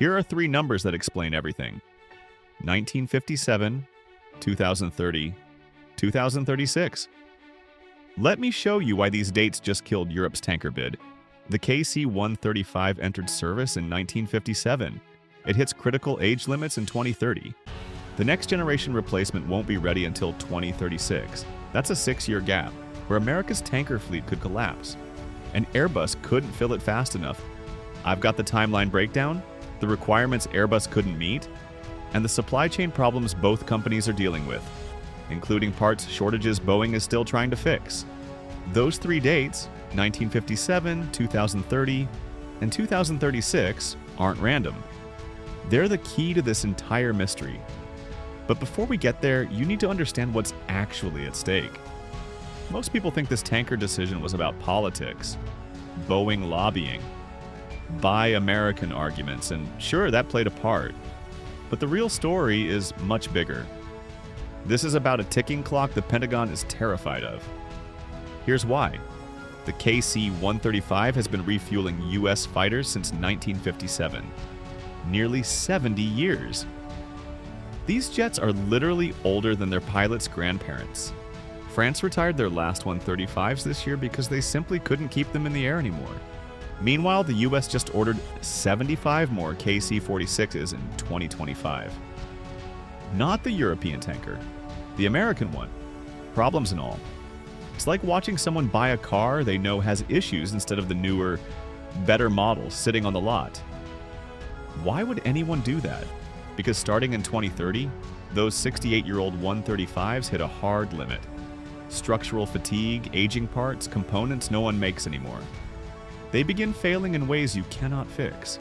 Here are three numbers that explain everything: 1957, 2030, 2036. Let me show you why these dates just killed Europe's tanker bid. The KC-135 entered service in 1957. It hits critical age limits in 2030. The next generation replacement won't be ready until 2036. That's a 6-year gap where America's tanker fleet could collapse. And Airbus couldn't fill it fast enough. I've got the timeline breakdown, the requirements Airbus couldn't meet, and the supply chain problems both companies are dealing with, including parts shortages Boeing is still trying to fix. Those three dates, 1957, 2030, and 2036, aren't random. They're the key to this entire mystery. But before we get there, you need to understand what's actually at stake. Most people think this tanker decision was about politics, Boeing lobbying, Buy American arguments, and sure, that played a part. But the real story is much bigger. This is about a ticking clock the Pentagon is terrified of. Here's why. The KC-135 has been refueling U.S. fighters since 1957. Nearly 70 years. These jets are literally older than their pilots' grandparents. France retired their last 135s this year because they simply couldn't keep them in the air anymore. Meanwhile, the U.S. just ordered 75 more KC-46s in 2025. Not the European tanker, the American one. Problems and all. It's like watching someone buy a car they know has issues instead of the newer, better model sitting on the lot. Why would anyone do that? Because starting in 2030, those 68-year-old 135s hit a hard limit. Structural fatigue, aging parts, components no one makes anymore. They begin failing in ways you cannot fix.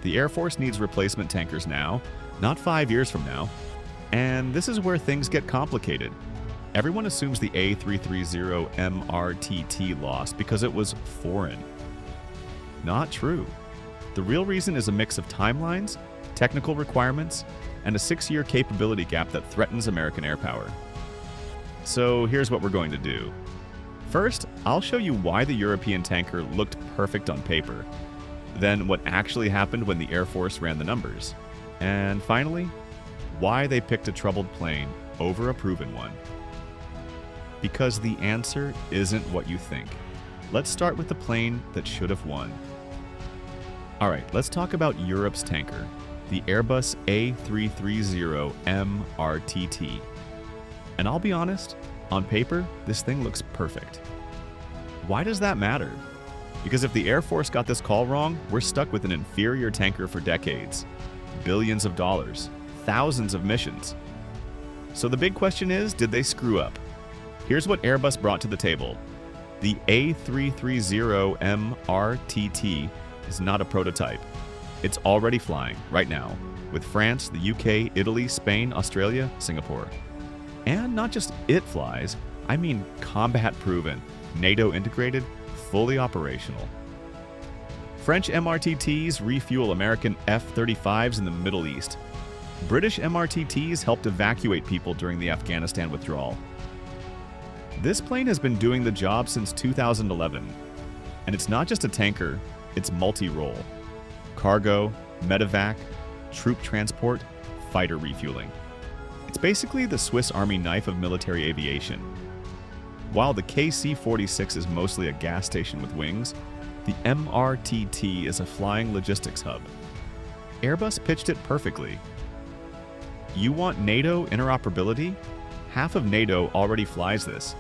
The Air Force needs replacement tankers now, not 5 years from now. And this is where things get complicated. Everyone assumes the A330 MRTT lost because it was foreign. Not true. The real reason is a mix of timelines, technical requirements, and a 6-year capability gap that threatens American air power. So here's what we're going to do. First, I'll show you why the European tanker looked perfect on paper. Then what actually happened when the Air Force ran the numbers. And finally, why they picked a troubled plane over a proven one. Because the answer isn't what you think. Let's start with the plane that should have won. Alright, let's talk about Europe's tanker, the Airbus A330 MRTT. And I'll be honest, on paper, this thing looks perfect. Why does that matter? Because if the Air Force got this call wrong, we're stuck with an inferior tanker for decades. Billions of dollars, thousands of missions. So the big question is, did they screw up? Here's what Airbus brought to the table. The A330 MRTT is not a prototype. It's already flying, right now, with France, the UK, Italy, Spain, Australia, Singapore. And not just it flies, I mean combat-proven, NATO-integrated, fully operational. French MRTTs refuel American F-35s in the Middle East. British MRTTs helped evacuate people during the Afghanistan withdrawal. This plane has been doing the job since 2011. And it's not just a tanker, it's multi-role. Cargo, medevac, troop transport, fighter refueling. It's basically the Swiss Army knife of military aviation. While the KC-46 is mostly a gas station with wings, the MRTT is a flying logistics hub. Airbus pitched it perfectly. You want NATO interoperability? Half of NATO already flies this.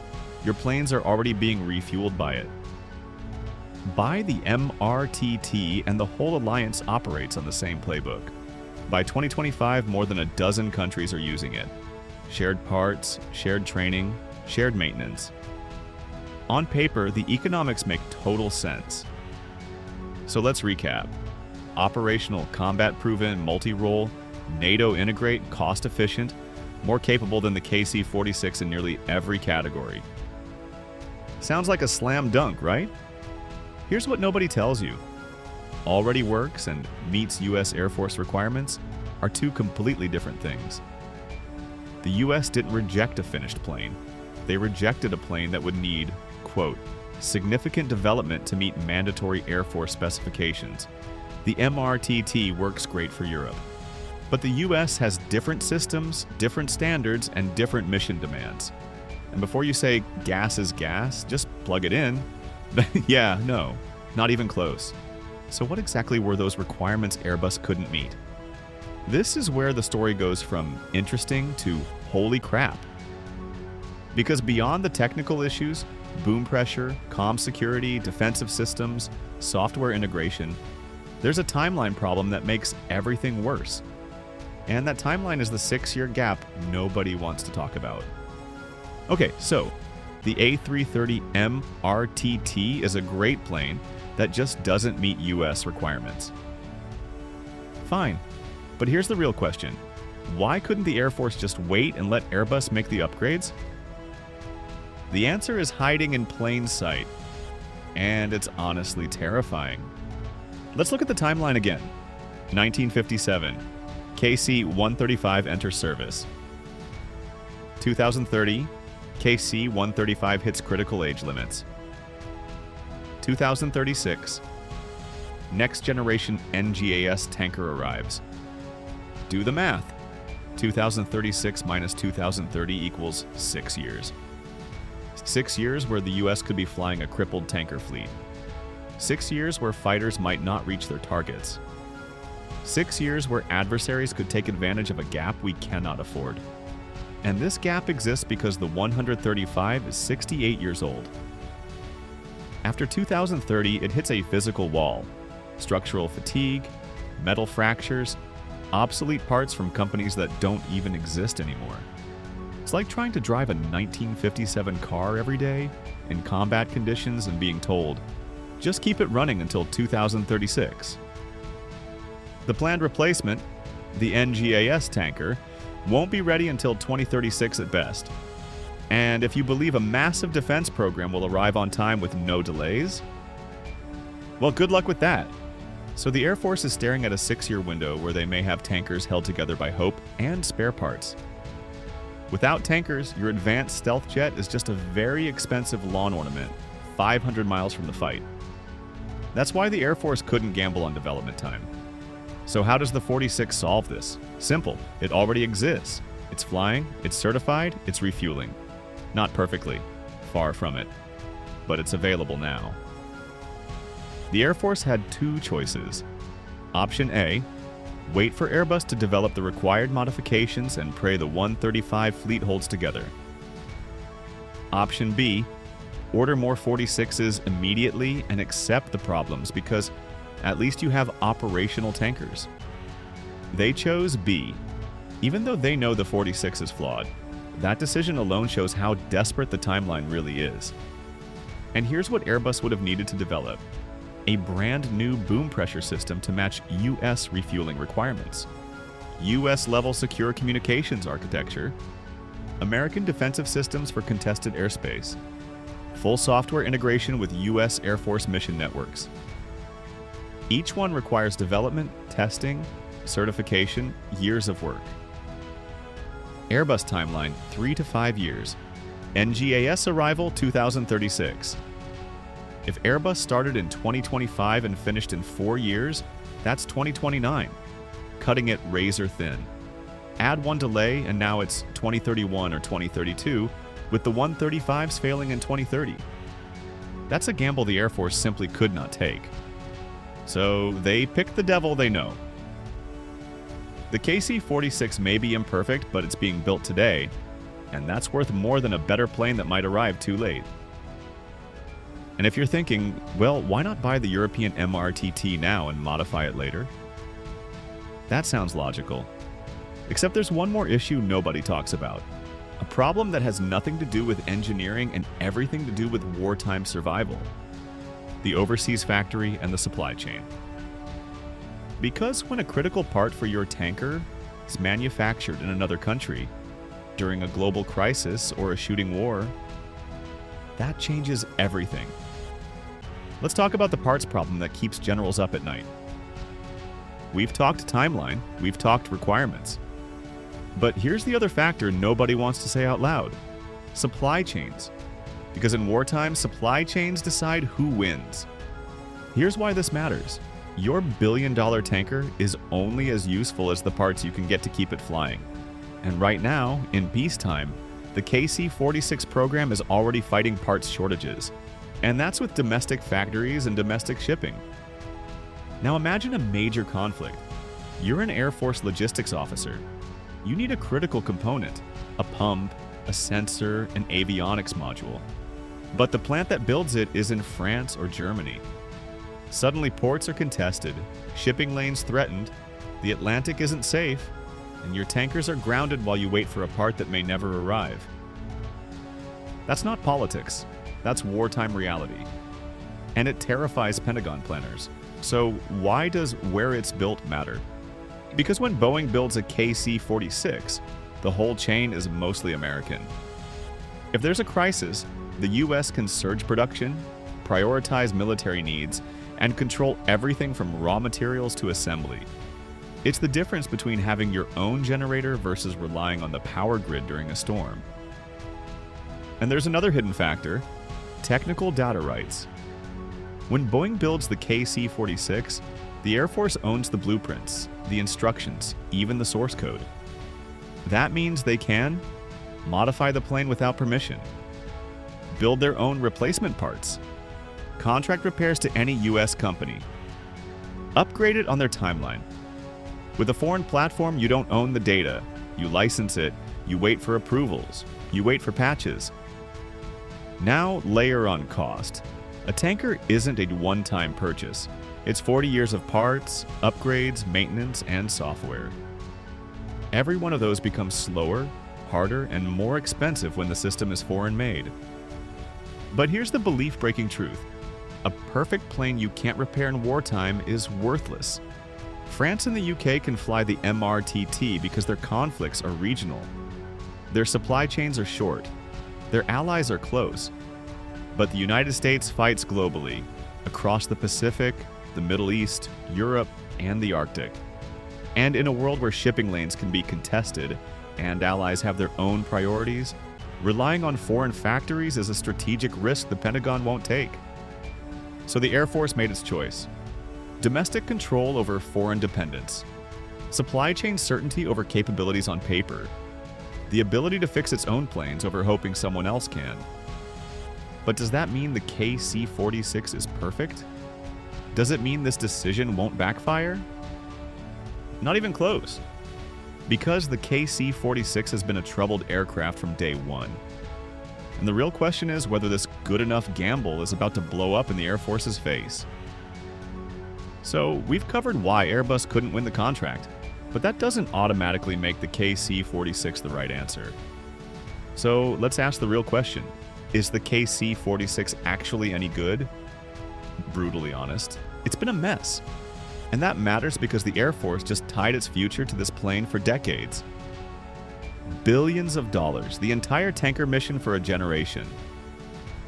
Your planes are already being refueled by it. Buy the MRTT and the whole alliance operates on the same playbook. By 2025, more than a dozen countries are using it. Shared parts, shared training, shared maintenance. On paper, the economics make total sense. So let's recap. Operational, combat-proven, multi-role, NATO integrate, cost-efficient, more capable than the KC-46 in nearly every category. Sounds like a slam dunk, right? Here's what nobody tells you. Already works and meets U.S. Air Force requirements are two completely different things. The U.S. didn't reject a finished plane. They rejected a plane that would need, quote, significant development to meet mandatory Air Force specifications. The MRTT works great for Europe. But the US has different systems, different standards, and different mission demands. And before you say gas is gas, just plug it in. Yeah, no, not even close. So what exactly were those requirements Airbus couldn't meet? This is where the story goes from interesting to holy crap. Because beyond the technical issues, boom pressure, comm security, defensive systems, software integration, there's a timeline problem that makes everything worse. And that timeline is the 6-year gap nobody wants to talk about. Okay, so the A330 MRTT is a great plane that just doesn't meet US requirements. Fine, but here's the real question. Why couldn't the Air Force just wait and let Airbus make the upgrades? The answer is hiding in plain sight, and it's honestly terrifying. Let's look at the timeline again. 1957, KC-135 enters service. 2030, KC-135 hits critical age limits. 2036, next generation NGAS tanker arrives. Do the math. 2036 minus 2030 equals 6 years. 6 years where the US could be flying a crippled tanker fleet. 6 years where fighters might not reach their targets. 6 years where adversaries could take advantage of a gap we cannot afford. And this gap exists because the 135 is 68 years old. After 2030, it hits a physical wall. Structural fatigue, metal fractures, obsolete parts from companies that don't even exist anymore. It's like trying to drive a 1957 car every day in combat conditions and being told, just keep it running until 2036. The planned replacement, the NGAS tanker, won't be ready until 2036 at best. And if you believe a massive defense program will arrive on time with no delays, well, good luck with that. So the Air Force is staring at a 6-year window where they may have tankers held together by hope and spare parts. Without tankers, your advanced stealth jet is just a very expensive lawn ornament, 500 miles from the fight. That's why the Air Force couldn't gamble on development time. So how does the 46 solve this? Simple. It already exists. It's flying, it's certified, it's refueling. Not perfectly. Far from it. But it's available now. The Air Force had 2 choices. Option A, wait for Airbus to develop the required modifications and pray the 135 fleet holds together. Option B, order more 46s immediately and accept the problems because at least you have operational tankers. They chose B. Even though they know the 46 is flawed, that decision alone shows how desperate the timeline really is. And here's what Airbus would have needed to develop: a brand new boom pressure system to match US refueling requirements, US level secure communications architecture, American defensive systems for contested airspace, full software integration with US Air Force mission networks. Each one requires development, testing, certification, years of work. Airbus timeline 3 to 5 years. NGAS arrival 2036. If Airbus started in 2025 and finished in 4 years, that's 2029, cutting it razor thin. Add one delay and now it's 2031 or 2032, with the 135s failing in 2030. That's a gamble the Air Force simply could not take. So they picked the devil they know. The KC-46 may be imperfect, but it's being built today, and that's worth more than a better plane that might arrive too late. And if you're thinking, well, why not buy the European MRTT now and modify it later? That sounds logical. Except there's one more issue nobody talks about. A problem that has nothing to do with engineering and everything to do with wartime survival. The overseas factory and the supply chain. Because when a critical part for your tanker is manufactured in another country during a global crisis or a shooting war, that changes everything. Let's talk about the parts problem that keeps generals up at night. We've talked timeline, we've talked requirements. But here's the other factor nobody wants to say out loud: supply chains. Because in wartime, supply chains decide who wins. Here's why this matters. Your billion-dollar tanker is only as useful as the parts you can get to keep it flying. And right now, in peacetime, the KC-46 program is already fighting parts shortages. And that's with domestic factories and domestic shipping. Now imagine a major conflict. You're an Air Force logistics officer. You need a critical component, a pump, a sensor, an avionics module. But the plant that builds it is in France or Germany. Suddenly ports are contested, shipping lanes threatened, the Atlantic isn't safe, and your tankers are grounded while you wait for a part that may never arrive. That's not politics. That's wartime reality. And it terrifies Pentagon planners. So why does where it's built matter? Because when Boeing builds a KC-46, the whole chain is mostly American. If there's a crisis, the US can surge production, prioritize military needs, and control everything from raw materials to assembly. It's the difference between having your own generator versus relying on the power grid during a storm. And there's another hidden factor: technical data rights. When Boeing builds the KC-46, the Air Force owns the blueprints, the instructions, even the source code. That means they can modify the plane without permission, build their own replacement parts, contract repairs to any US company, upgrade it on their timeline. With a foreign platform, you don't own the data. You license it, you wait for approvals, you wait for patches. Now layer on cost. A tanker isn't a one-time purchase. It's 40 years of parts, upgrades, maintenance, and software. Every one of those becomes slower, harder, and more expensive when the system is foreign-made. But here's the belief-breaking truth. A perfect plane you can't repair in wartime is worthless. France and the UK can fly the MRTT because their conflicts are regional. Their supply chains are short. Their allies are close. But the United States fights globally, across the Pacific, the Middle East, Europe, and the Arctic. And in a world where shipping lanes can be contested and allies have their own priorities, relying on foreign factories is a strategic risk the Pentagon won't take. So the Air Force made its choice. Domestic control over foreign dependence. Supply chain certainty over capabilities on paper. The ability to fix its own planes over hoping someone else can. But does that mean the KC-46 is perfect? Does it mean this decision won't backfire? Not even close. Because the KC-46 has been a troubled aircraft from day one. And the real question is whether this good enough gamble is about to blow up in the Air Force's face. So we've covered why Airbus couldn't win the contract, but that doesn't automatically make the KC-46 the right answer. So let's ask the real question. Is the KC-46 actually any good? Brutally honest, it's been a mess. And that matters because the Air Force just tied its future to this plane for decades. Billions of dollars, the entire tanker mission for a generation.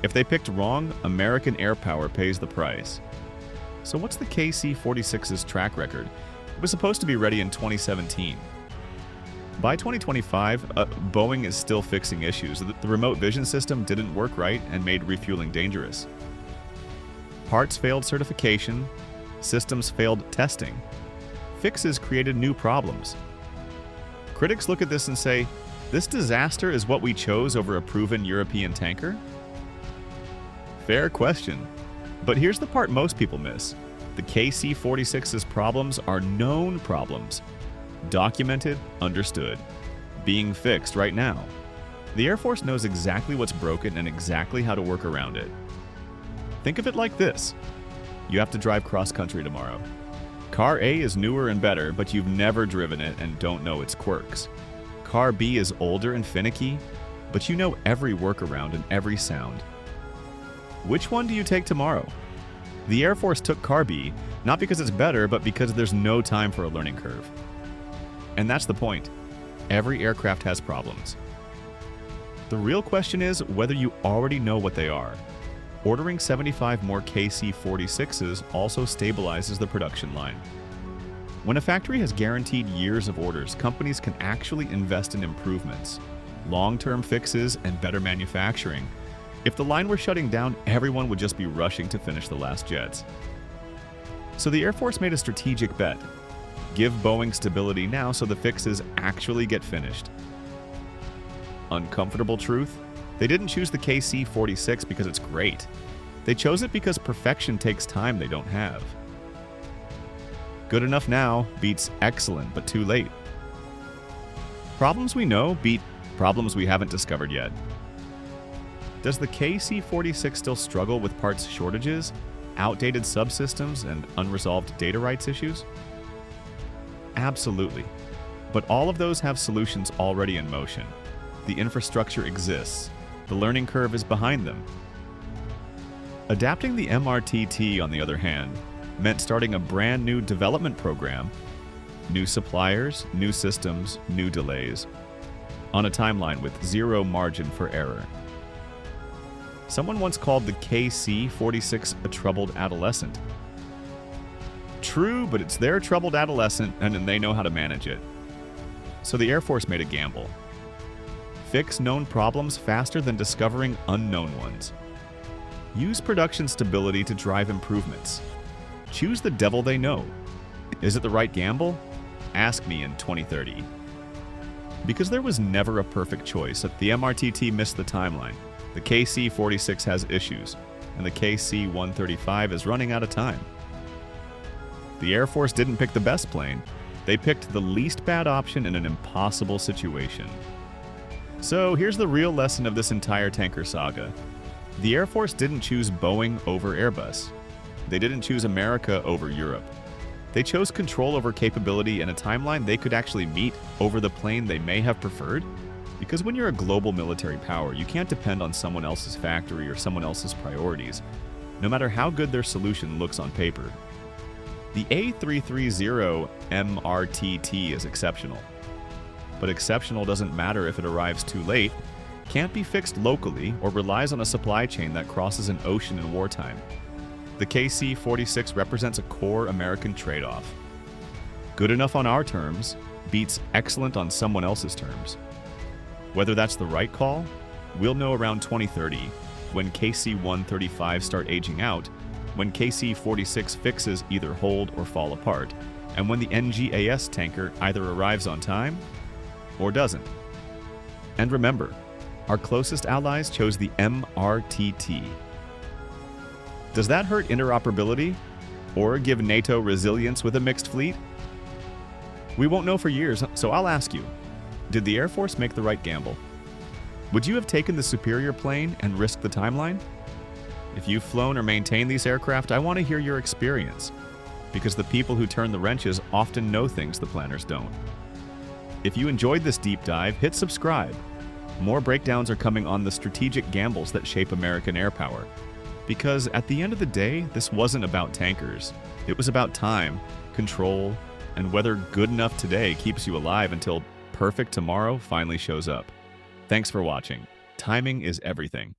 If they picked wrong, American air power pays the price. So what's the KC-46's track record? It was supposed to be ready in 2017. By 2025, Boeing is still fixing issues. The remote vision system didn't work right and made refueling dangerous. Parts failed certification, systems failed testing. Fixes created new problems. Critics look at this and say, this disaster is what we chose over a proven European tanker? Fair question. But here's the part most people miss. The KC-46's problems are known problems. Documented, understood. Being fixed right now. The Air Force knows exactly what's broken and exactly how to work around it. Think of it like this. You have to drive cross-country tomorrow. Car A is newer and better, but you've never driven it and don't know its quirks. Car B is older and finicky, but you know every workaround and every sound. Which one do you take tomorrow? The Air Force took Car B, not because it's better, but because there's no time for a learning curve. And that's the point. Every aircraft has problems. The real question is whether you already know what they are. Ordering 75 more KC-46s also stabilizes the production line. When a factory has guaranteed years of orders, companies can actually invest in improvements, long-term fixes, and better manufacturing. If the line were shutting down, everyone would just be rushing to finish the last jets. So the Air Force made a strategic bet. Give Boeing stability now so the fixes actually get finished. Uncomfortable truth? They didn't choose the KC-46 because it's great. They chose it because perfection takes time they don't have. Good enough now beats excellent, but too late. Problems we know beat problems we haven't discovered yet. Does the KC-46 still struggle with parts shortages, outdated subsystems, and unresolved data rights issues? Absolutely. But all of those have solutions already in motion. The infrastructure exists. The learning curve is behind them. Adapting the MRTT, on the other hand, meant starting a brand new development program, new suppliers, new systems, new delays, on a timeline with zero margin for error. Someone once called the KC-46 a troubled adolescent. True, but it's their troubled adolescent, and they know how to manage it. So the Air Force made a gamble. Fix known problems faster than discovering unknown ones. Use production stability to drive improvements. Choose the devil they know. Is it the right gamble? Ask me in 2030. Because there was never a perfect choice, the MRTT missed the timeline. The KC-46 has issues, and the KC-135 is running out of time. The Air Force didn't pick the best plane. They picked the least bad option in an impossible situation. So here's the real lesson of this entire tanker saga. The Air Force didn't choose Boeing over Airbus. They didn't choose America over Europe. They chose control over capability and a timeline they could actually meet over the plane they may have preferred. Because when you're a global military power, you can't depend on someone else's factory or someone else's priorities, no matter how good their solution looks on paper. The A330 MRTT is exceptional. But exceptional doesn't matter if it arrives too late, can't be fixed locally, or relies on a supply chain that crosses an ocean in wartime. The KC-46 represents a core American trade-off. Good enough on our terms beats excellent on someone else's terms. Whether that's the right call, we'll know around 2030, when KC-135 start aging out, when KC-46 fixes either hold or fall apart, and when the NGAS tanker either arrives on time or doesn't. And remember, our closest allies chose the MRTT. Does that hurt interoperability or give NATO resilience with a mixed fleet? We won't know for years, so I'll ask you, did the Air Force make the right gamble? Would you have taken the superior plane and risked the timeline? If you've flown or maintained these aircraft, I want to hear your experience, because the people who turn the wrenches often know things the planners don't. If you enjoyed this deep dive, hit subscribe. More breakdowns are coming on the strategic gambles that shape American air power. Because at the end of the day, this wasn't about tankers. It was about time, control, and whether good enough today keeps you alive until perfect tomorrow finally shows up. Thanks for watching. Timing is everything.